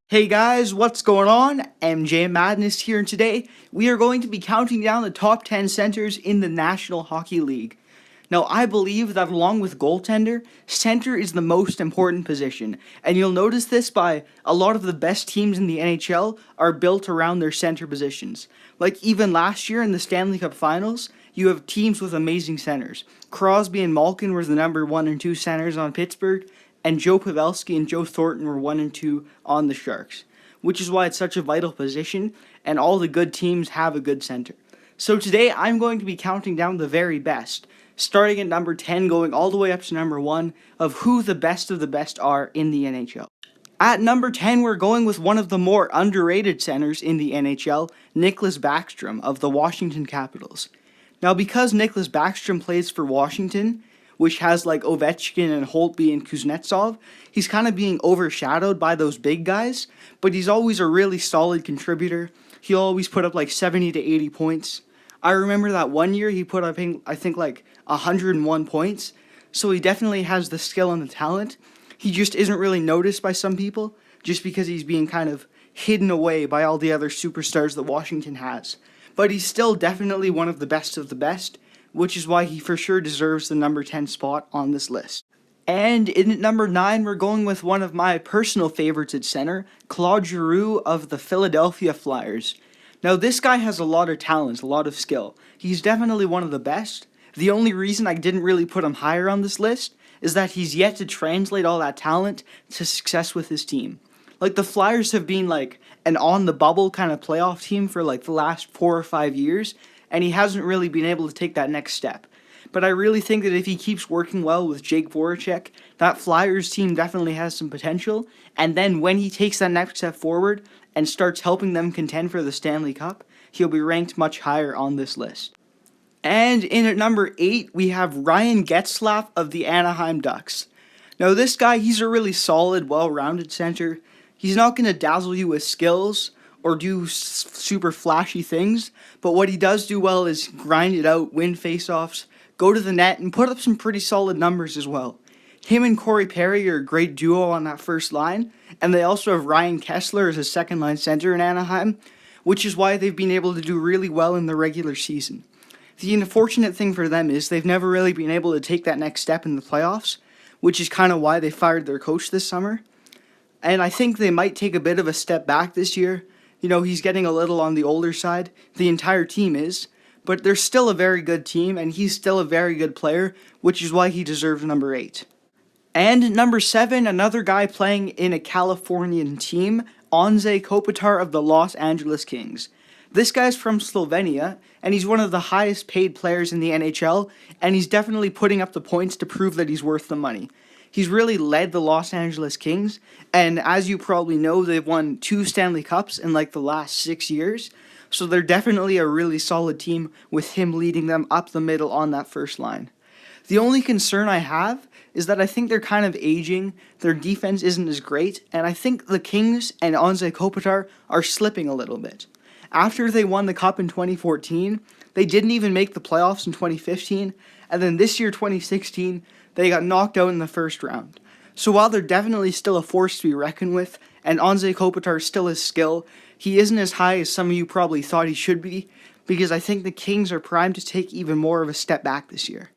Hey guys, what's going on? MJ Madness here, and today we are going to be counting down the top 10 centers in the National Hockey League. Now, I believe that along with goaltender, center is the most important position, and you'll notice this by a lot of the best teams in the NHL are built around their center positions. Like even last year in the Stanley Cup Finals, you have teams with amazing centers. Crosby and Malkin were the number 1 and 2 centers on Pittsburgh, and Joe Pavelski and Joe Thornton were 1 and 2 on the Sharks, which is why it's such a vital position, and all the good teams have a good center. So today I'm going to be counting down the very best, starting at number 10, going all the way up to number 1, of who the best of the best are in the NHL. At number 10, we're going with one of the more underrated centers in the NHL, Nicklas Backstrom of the Washington Capitals. Now, because Nicklas Backstrom plays for Washington, which has like Ovechkin and Holtby and Kuznetsov, he's kind of being overshadowed by those big guys, but he's always a really solid contributor. He'll always put up like 70 to 80 points. I remember that one year he put up, I think, like 101 points, so he definitely has the skill and the talent. He just isn't really noticed by some people, just because he's being kind of hidden away by all the other superstars that Washington has. But he's still definitely one of the best, which is why he for sure deserves the number 10 spot on this list. And in at number 9, we're going with one of my personal favorites at center, Claude Giroux of the Philadelphia Flyers. Now, this guy has a lot of talent, a lot of skill. He's definitely one of the best. The only reason I didn't really put him higher on this list is that he's yet to translate all that talent to success with his team. Like, the Flyers have been like an on-the-bubble kind of playoff team for like the last 4 or 5 years, and he hasn't really been able to take that next step. But I really think that if he keeps working well with Jake Voracek, that Flyers team definitely has some potential, and then when he takes that next step forward and starts helping them contend for the Stanley Cup, he'll be ranked much higher on this list. And in at number 8, we have Ryan Getzlaf of the Anaheim Ducks. Now, this guy, he's a really solid, well-rounded center. He's not going to dazzle you with skills or do super flashy things, but what he does do well is grind it out, win faceoffs, go to the net, and put up some pretty solid numbers as well. Him and Corey Perry are a great duo on that first line, and they also have Ryan Kessler as a second-line center in Anaheim, which is why they've been able to do really well in the regular season. The unfortunate thing for them is they've never really been able to take that next step in the playoffs, which is kind of why they fired their coach this summer. And I think they might take a bit of a step back this year. You know, he's getting a little on the older side. The entire team is. But they're still a very good team, and he's still a very good player, which is why he deserves number 8. And number 7, another guy playing in a Californian team, Anze Kopitar of the Los Angeles Kings. This guy's from Slovenia, and he's one of the highest paid players in the NHL, and he's definitely putting up the points to prove that he's worth the money. He's really led the Los Angeles Kings, and as you probably know, they've won 2 Stanley Cups in like the last 6 years, so they're definitely a really solid team with him leading them up the middle on that first line. The only concern I have is that I think they're kind of aging, their defense isn't as great, and I think the Kings and Anze Kopitar are slipping a little bit. After they won the Cup in 2014, they didn't even make the playoffs in 2015, and then this year, 2016, they got knocked out in the first round. So while they're definitely still a force to be reckoned with, and Anze Kopitar still has skill, he isn't as high as some of you probably thought he should be, because I think the Kings are primed to take even more of a step back this year.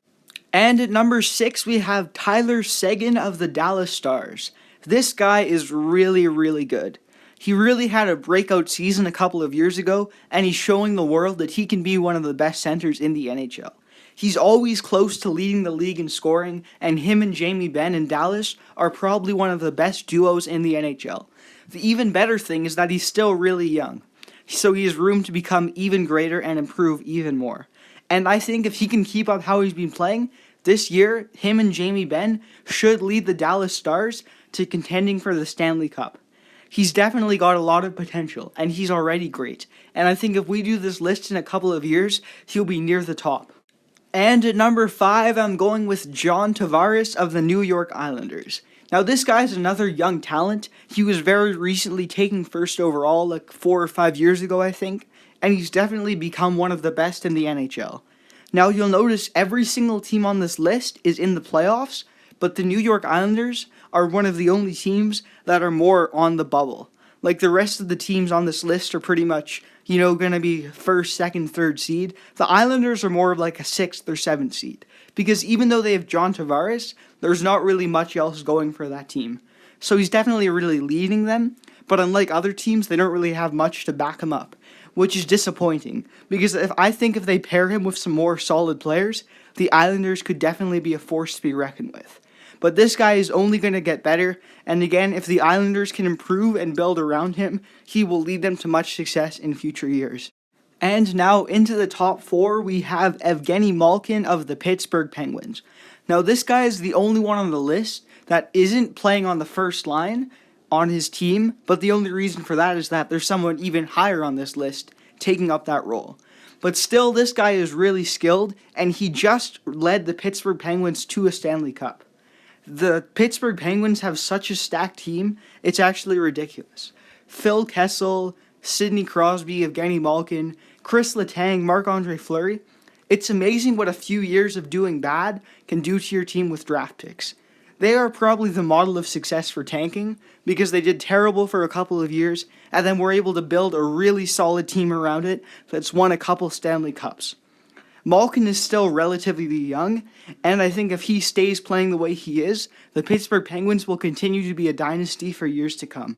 And at number 6, we have Tyler Seguin of the Dallas Stars. This guy is really, really good. He really had a breakout season a couple of years ago, and he's showing the world that he can be one of the best centers in the NHL. He's always close to leading the league in scoring, and him and Jamie Benn in Dallas are probably one of the best duos in the NHL. The even better thing is that he's still really young, so he has room to become even greater and improve even more. And I think if he can keep up how he's been playing, this year, him and Jamie Benn should lead the Dallas Stars to contending for the Stanley Cup. He's definitely got a lot of potential, and he's already great. And I think if we do this list in a couple of years, he'll be near the top. And at number 5, I'm going with John Tavares of the New York Islanders. Now, this guy's another young talent. He was very recently taken first overall, like 4 or 5 years ago, I think. And he's definitely become one of the best in the NHL. Now, you'll notice every single team on this list is in the playoffs, but the New York Islanders are one of the only teams that are more on the bubble. Like the rest of the teams on this list are pretty much, going to be first, second, third seed. The Islanders are more of like a sixth or seventh seed. Because even though they have John Tavares, there's not really much else going for that team. So he's definitely really leading them, but unlike other teams, they don't really have much to back him up, which is disappointing. Because if they pair him with some more solid players, the Islanders could definitely be a force to be reckoned with. But this guy is only going to get better, and again, if the Islanders can improve and build around him, he will lead them to much success in future years. And now into the top 4, we have Evgeny Malkin of the Pittsburgh Penguins. Now this guy is the only one on the list that isn't playing on the first line on his team, but the only reason for that is that there's someone even higher on this list taking up that role. But still, this guy is really skilled, and he just led the Pittsburgh Penguins to a Stanley Cup. The Pittsburgh Penguins have such a stacked team, it's actually ridiculous. Phil Kessel, Sidney Crosby, Evgeny Malkin, Chris Letang, Marc-Andre Fleury. It's amazing what a few years of doing bad can do to your team with draft picks. They are probably the model of success for tanking because they did terrible for a couple of years and then were able to build a really solid team around it that's won a couple Stanley Cups. Malkin is still relatively young, and I think if he stays playing the way he is, the Pittsburgh Penguins will continue to be a dynasty for years to come.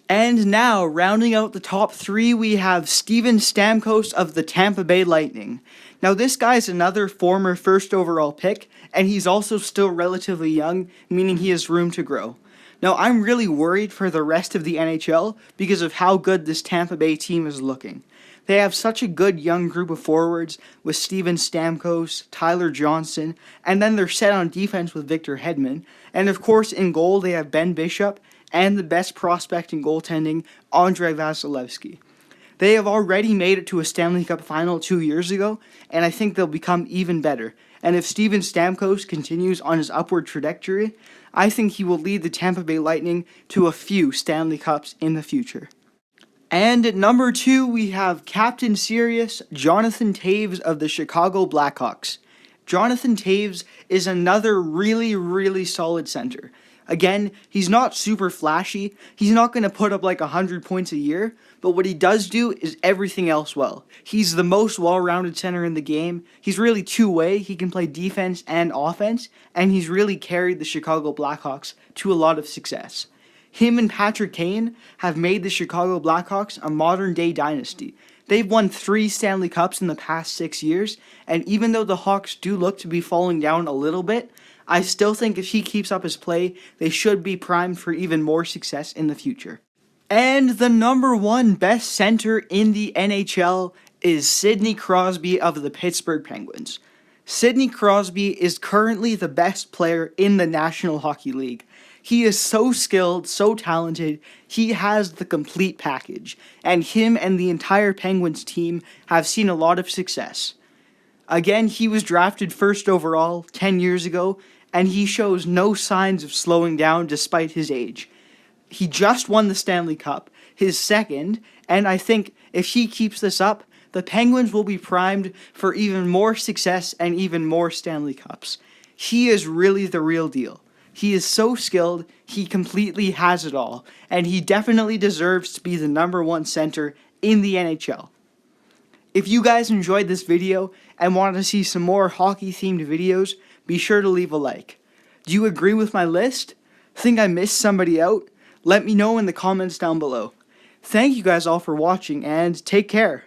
And now, rounding out the top 3, we have Steven Stamkos of the Tampa Bay Lightning. Now, this guy's another former first overall pick, and he's also still relatively young, meaning he has room to grow. Now, I'm really worried for the rest of the NHL because of how good this Tampa Bay team is looking. They have such a good young group of forwards with Steven Stamkos, Tyler Johnson, and then they're set on defense with Victor Hedman. And of course, in goal, they have Ben Bishop and the best prospect in goaltending, Andrei Vasilevsky. They have already made it to a Stanley Cup final 2 years ago, and I think they'll become even better. And if Steven Stamkos continues on his upward trajectory, I think he will lead the Tampa Bay Lightning to a few Stanley Cups in the future. And at number 2, we have Captain Serious, Jonathan Toews of the Chicago Blackhawks. Jonathan Toews is another really, really solid center. Again, he's not super flashy. He's not going to put up like 100 points a year, but what he does do is everything else well. He's the most well-rounded center in the game. He's really two-way. He can play defense and offense, and he's really carried the Chicago Blackhawks to a lot of success. Him and Patrick Kane have made the Chicago Blackhawks a modern-day dynasty. They've won 3 Stanley Cups in the past 6 years, and even though the Hawks do look to be falling down a little bit, I still think if he keeps up his play, they should be primed for even more success in the future. And the number 1 best center in the NHL is Sidney Crosby of the Pittsburgh Penguins. Sidney Crosby is currently the best player in the National Hockey League. He is so skilled, so talented, he has the complete package, and him and the entire Penguins team have seen a lot of success. Again, he was drafted first overall 10 years ago, and he shows no signs of slowing down despite his age. He just won the Stanley Cup, his second, and I think if he keeps this up, the Penguins will be primed for even more success and even more Stanley Cups. He is really the real deal. He is so skilled, he completely has it all, and he definitely deserves to be the number 1 center in the NHL. If you guys enjoyed this video and want to see some more hockey-themed videos, be sure to leave a like. Do you agree with my list? Think I missed somebody out? Let me know in the comments down below. Thank you guys all for watching, and take care.